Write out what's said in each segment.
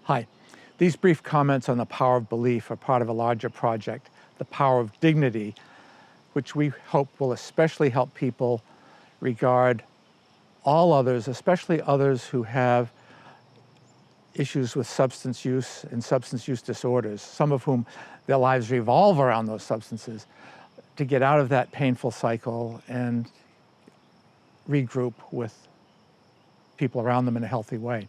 Hi. These brief comments on the power of belief are part of a larger project, the power of dignity, which we hope will especially help people regard all others, especially others who have issues with substance use and substance use disorders, some of whom their lives revolve around those substances, to get out of that painful cycle and regroup with people around them in a healthy way.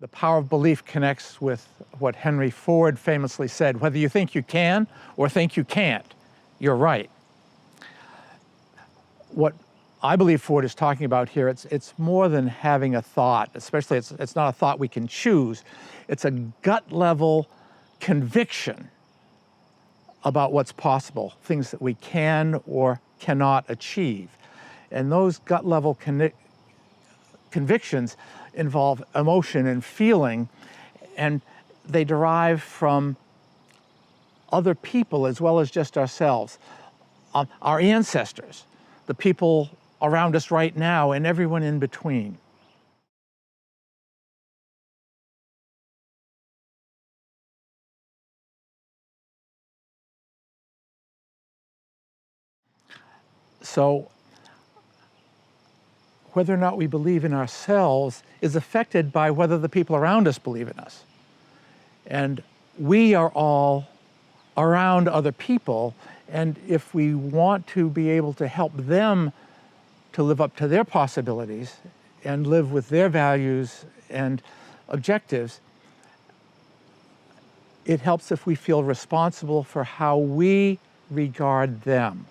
The power of belief connects with what Henry Ford famously said: whether you think you can or think you can't, you're right. What I believe Ford is talking about here, it's more than having a thought, especially it's not a thought we can choose. It's a gut level conviction about what's possible, things that we can or cannot achieve. And those gut level convictions involve emotion and feeling, and they derive from other people as well as just ourselves. Our ancestors, the people around us right now, and everyone in between. So whether or not we believe in ourselves is affected by whether the people around us believe in us. And we are all around other people, and if we want to be able to help them to live up to their possibilities and live with their values and objectives, it helps if we feel responsible for how we regard them.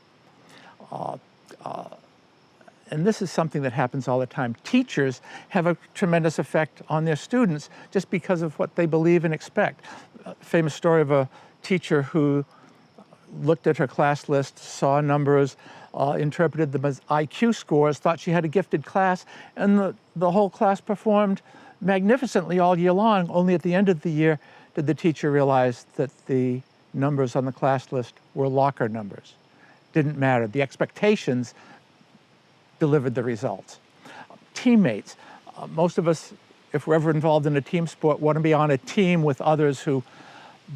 And this is something that happens all the time. Teachers have a tremendous effect on their students just because of what they believe and expect. A famous story of a teacher who looked at her class list, saw numbers, interpreted them as IQ scores, thought she had a gifted class, and the whole class performed magnificently all year long. Only at the end of the year did the teacher realize that the numbers on the class list were locker numbers. Didn't matter. The expectations delivered the results. Teammates. Most of us, if we're ever involved in a team sport, want to be on a team with others who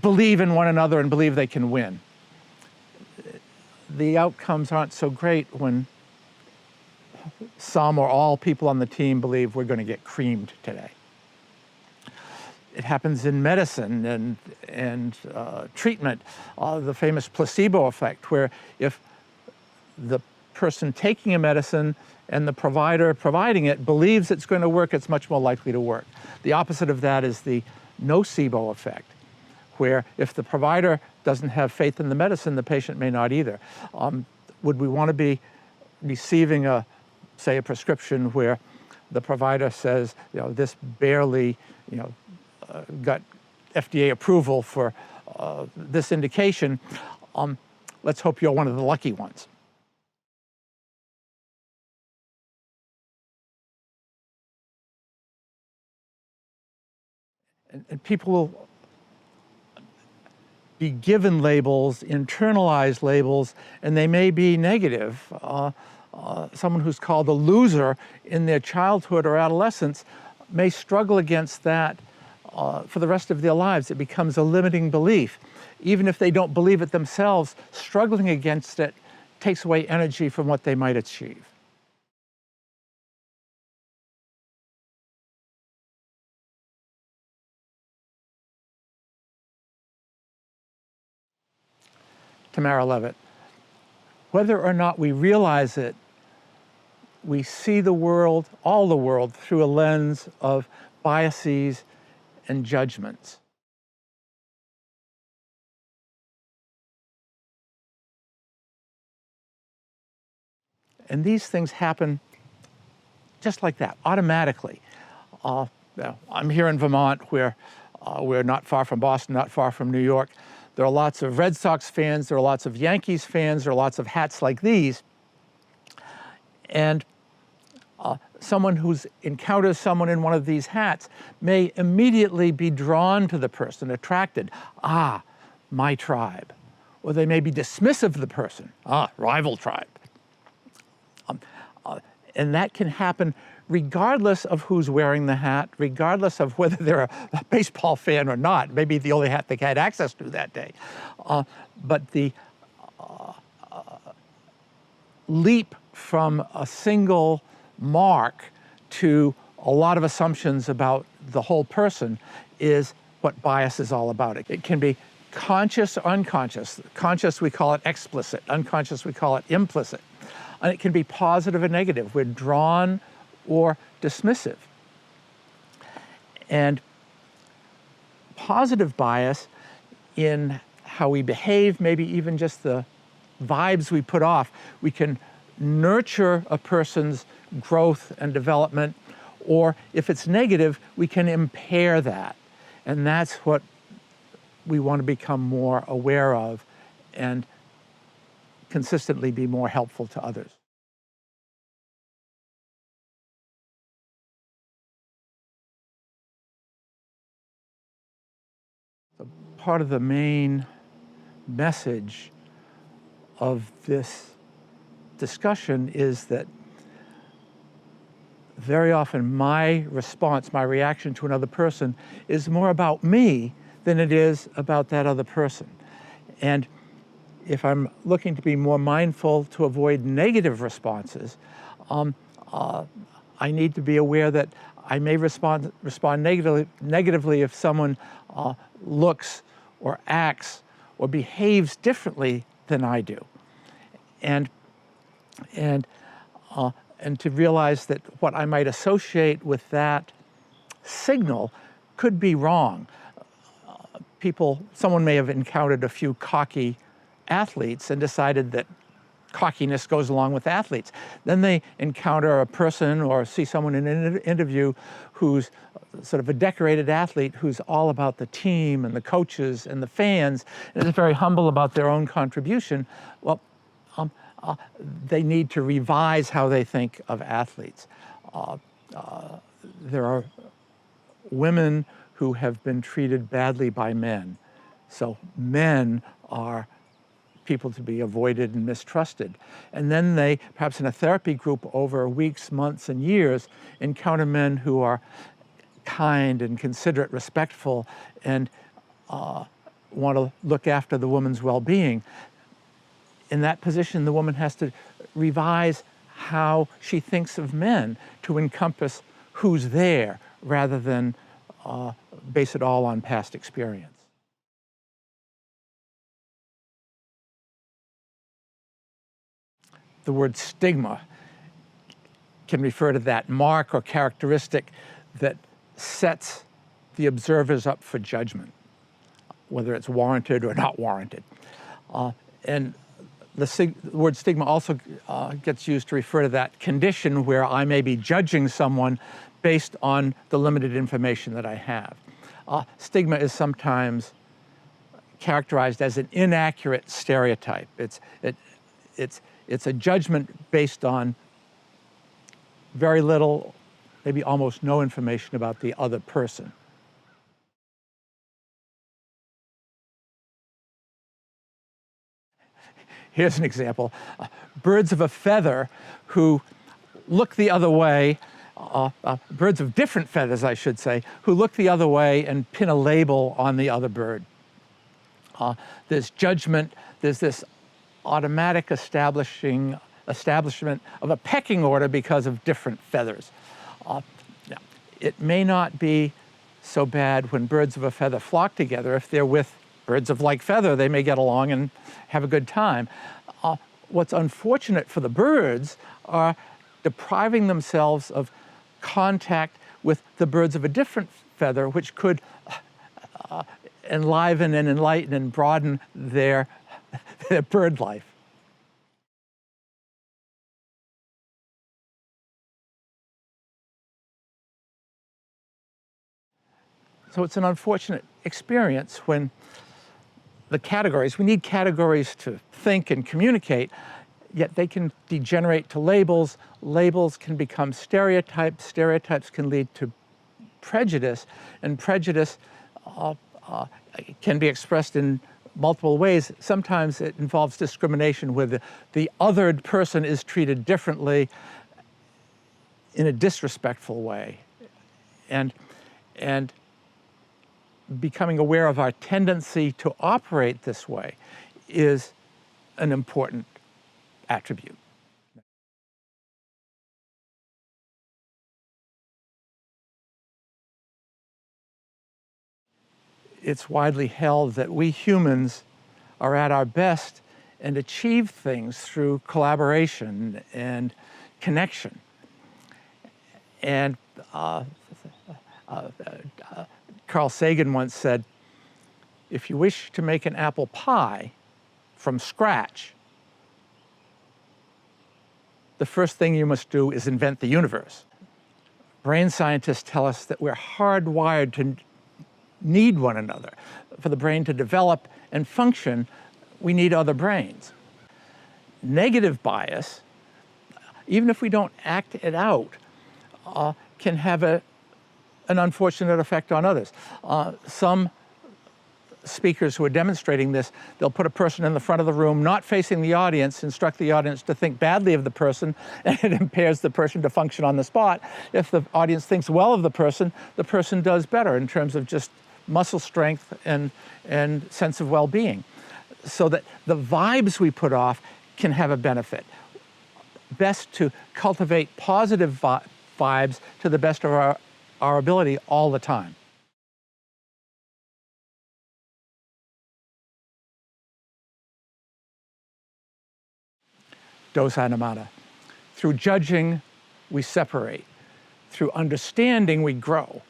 believe in one another and believe they can win. The outcomes aren't so great when some or all people on the team believe we're going to get creamed today. It happens in medicine and treatment. The famous placebo effect, where if the person taking a medicine and the provider providing it believes it's going to work, it's much more likely to work. The opposite of that is the nocebo effect, where if the provider doesn't have faith in the medicine, the patient may not either. Would we want to be receiving say a prescription where the provider says, this barely, got FDA approval for this indication? Let's hope you're one of the lucky ones. And people will be given labels, internalized labels, and they may be negative. Someone who's called a loser in their childhood or adolescence may struggle against that for the rest of their lives. It becomes a limiting belief. Even if they don't believe it themselves, struggling against it takes away energy from what they might achieve. Tamara Levitt. Whether or not we realize it, we see the world, all the world, through a lens of biases and judgments. And these things happen just like that, automatically. I'm here in Vermont, where we're not far from Boston, not far from New York. There are lots of Red Sox fans, there are lots of Yankees fans, there are lots of hats like these. And someone who encounters someone in one of these hats may immediately be drawn to the person, attracted. Ah, my tribe. Or they may be dismissive of the person. Ah, rival tribe. And that can happen regardless of who's wearing the hat, regardless of whether they're a baseball fan or not. Maybe the only hat they had access to that day. But the leap from a single mark to a lot of assumptions about the whole person is what bias is all about. It can be conscious or unconscious. Conscious, we call it explicit. Unconscious, we call it implicit. And it can be positive or negative. We're drawn or dismissive. And positive bias in how we behave, maybe even just the vibes we put off, we can nurture a person's growth and development, or if it's negative, we can impair that. And that's what we want to become more aware of and consistently be more helpful to others. So part of the main message of this discussion is that very often my response, my reaction to another person is more about me than it is about that other person. And if I'm looking to be more mindful to avoid negative responses, I need to be aware that I may respond negatively if someone looks or acts or behaves differently than I do. And to realize that what I might associate with that signal could be wrong. Someone may have encountered a few cocky athletes and decided that cockiness goes along with athletes. Then they encounter a person or see someone in an interview who's sort of a decorated athlete who's all about the team and the coaches and the fans and is very humble about their own contribution. Well, they need to revise how they think of athletes. There are women who have been treated badly by men. So men are people to be avoided and mistrusted. And then they, perhaps in a therapy group over weeks, months, and years, encounter men who are kind and considerate, respectful, and want to look after the woman's well-being. In that position, the woman has to revise how she thinks of men to encompass who's there rather than base it all on past experience. The word stigma can refer to that mark or characteristic that sets the observers up for judgment, whether it's warranted or not warranted. And the word stigma also gets used to refer to that condition where I may be judging someone based on the limited information that I have. Stigma is sometimes characterized as an inaccurate stereotype. It's a judgment based on very little, maybe almost no information about the other person. Here's an example. Birds of a feather who look the other way, birds of different feathers, I should say, who look the other way and pin a label on the other bird. There's judgment, there's this automatic establishment of a pecking order because of different feathers. Now, it may not be so bad when birds of a feather flock together. If they're with birds of like feather, they may get along and have a good time. What's unfortunate for the birds are depriving themselves of contact with the birds of a different feather, which could enliven and enlighten and broaden their bird life. So it's an unfortunate experience when the categories, we need categories to think and communicate, yet they can degenerate to labels. Labels can become stereotypes. Stereotypes can lead to prejudice, and prejudice can be expressed in multiple ways. Sometimes it involves discrimination where the othered person is treated differently in a disrespectful way. And becoming aware of our tendency to operate this way is an important attribute. It's widely held that we humans are at our best and achieve things through collaboration and connection. And Carl Sagan once said, if you wish to make an apple pie from scratch, the first thing you must do is invent the universe. Brain scientists tell us that we're hardwired to need one another. For the brain to develop and function, we need other brains. Negative bias, even if we don't act it out, can have an unfortunate effect on others. Some speakers who are demonstrating this, they'll put a person in the front of the room, not facing the audience, instruct the audience to think badly of the person, and it impairs the person to function on the spot. If the audience thinks well of the person does better in terms of just muscle strength and sense of well-being. So that the vibes we put off can have a benefit. Best to cultivate positive vibes to the best of our ability all the time. Dos animata. Through judging, we separate. Through understanding, we grow.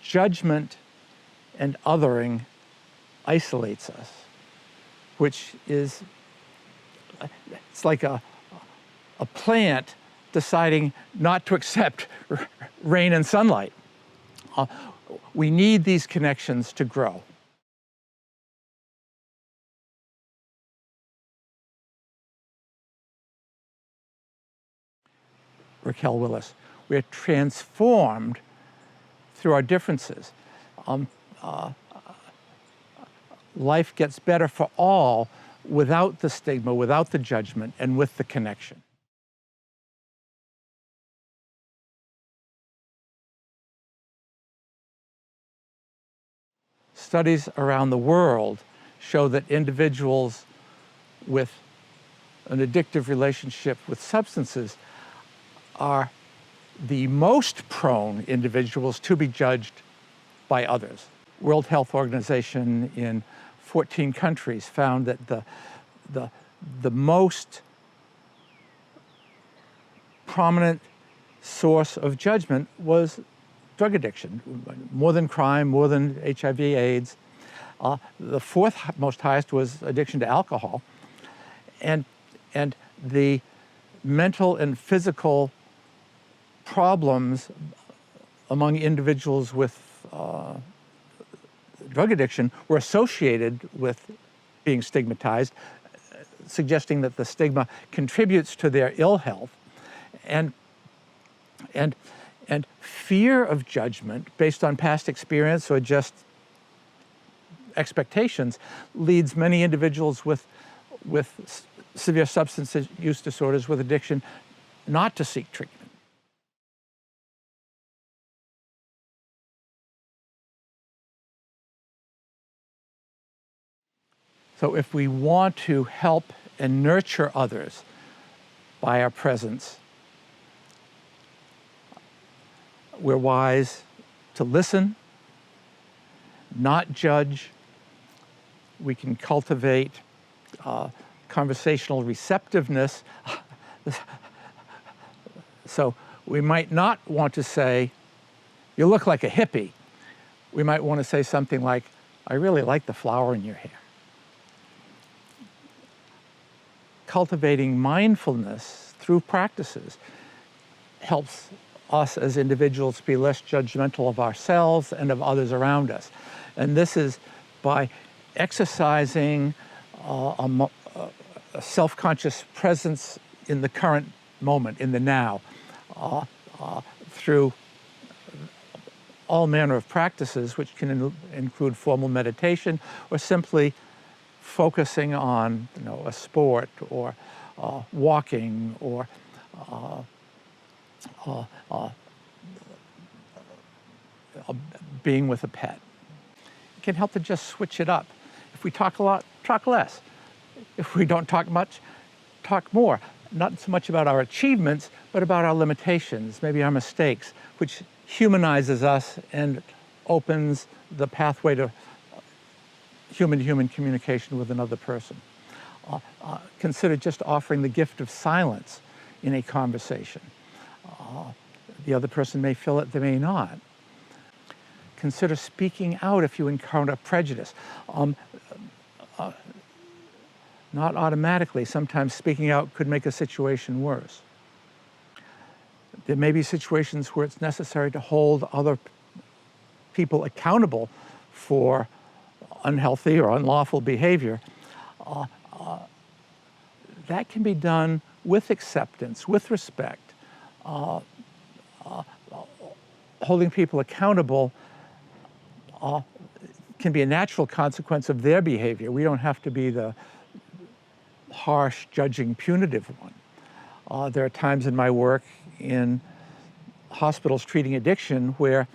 Judgment and othering isolates us, which is, it's like a plant deciding not to accept rain and sunlight. We need these connections to grow. Raquel Willis, we're transformed through our differences. Life gets better for all without the stigma, without the judgment, and with the connection. Studies around the world show that individuals with an addictive relationship with substances are the most prone individuals to be judged by others. World Health Organization in 14 countries found that the most prominent source of judgment was drug addiction, more than crime, more than HIV/AIDS. The fourth most highest was addiction to alcohol. And the mental and physical problems among individuals with drug addiction were associated with being stigmatized, suggesting that the stigma contributes to their ill health. And fear of judgment based on past experience or just expectations leads many individuals with severe substance use disorders, with addiction, not to seek treatment. So if we want to help and nurture others by our presence, we're wise to listen, not judge. We can cultivate conversational receptiveness. So we might not want to say, "You look like a hippie." We might want to say something like, "I really like the flower in your hair." Cultivating mindfulness through practices helps us as individuals be less judgmental of ourselves and of others around us. And this is by exercising a self-conscious presence in the current moment, in the now, through all manner of practices, which can include formal meditation or simply focusing on, a sport or walking or being with a pet. It can help to just switch it up. If we talk a lot, talk less. If we don't talk much, talk more. Not so much about our achievements, but about our limitations, maybe our mistakes, which humanizes us and opens the pathway to human-to-human communication with another person. Consider just offering the gift of silence in a conversation. The other person may feel it, they may not. Consider speaking out if you encounter prejudice. Not automatically. Sometimes speaking out could make a situation worse. There may be situations where it's necessary to hold other people accountable for unhealthy or unlawful behavior. That can be done with acceptance, with respect. Holding people accountable can be a natural consequence of their behavior. We don't have to be the harsh, judging, punitive one. There are times in my work in hospitals treating addiction where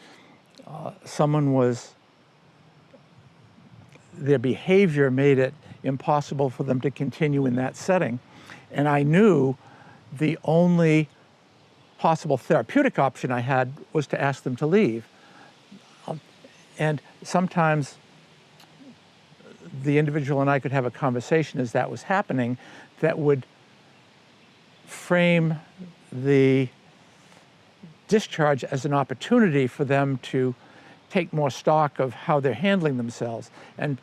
their behavior made it impossible for them to continue in that setting. And I knew the only possible therapeutic option I had was to ask them to leave. And sometimes the individual and I could have a conversation as that was happening that would frame the discharge as an opportunity for them to take more stock of how they're handling themselves and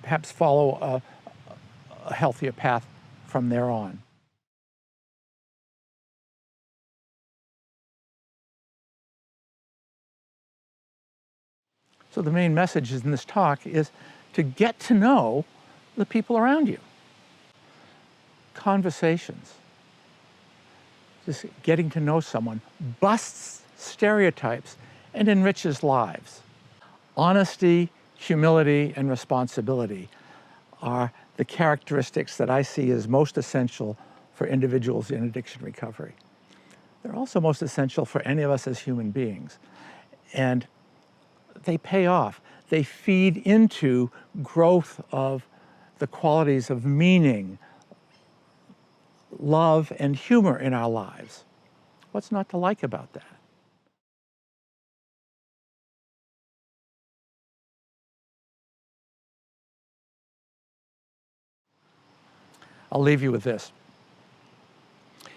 perhaps follow a healthier path from there on. So the main message in this talk is to get to know the people around you. Conversations, just getting to know someone, busts stereotypes and enriches lives. Honesty, humility, and responsibility are the characteristics that I see as most essential for individuals in addiction recovery. They're also most essential for any of us as human beings. And they pay off. They feed into growth of the qualities of meaning, love, and humor in our lives. What's not to like about that? I'll leave you with this.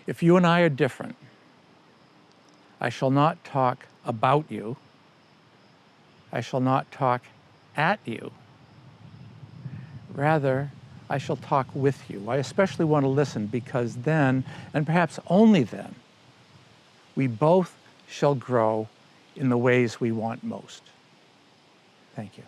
If you and I are different, I shall not talk about you. I shall not talk at you. Rather, I shall talk with you. I especially want to listen because then, and perhaps only then, we both shall grow in the ways we want most. Thank you.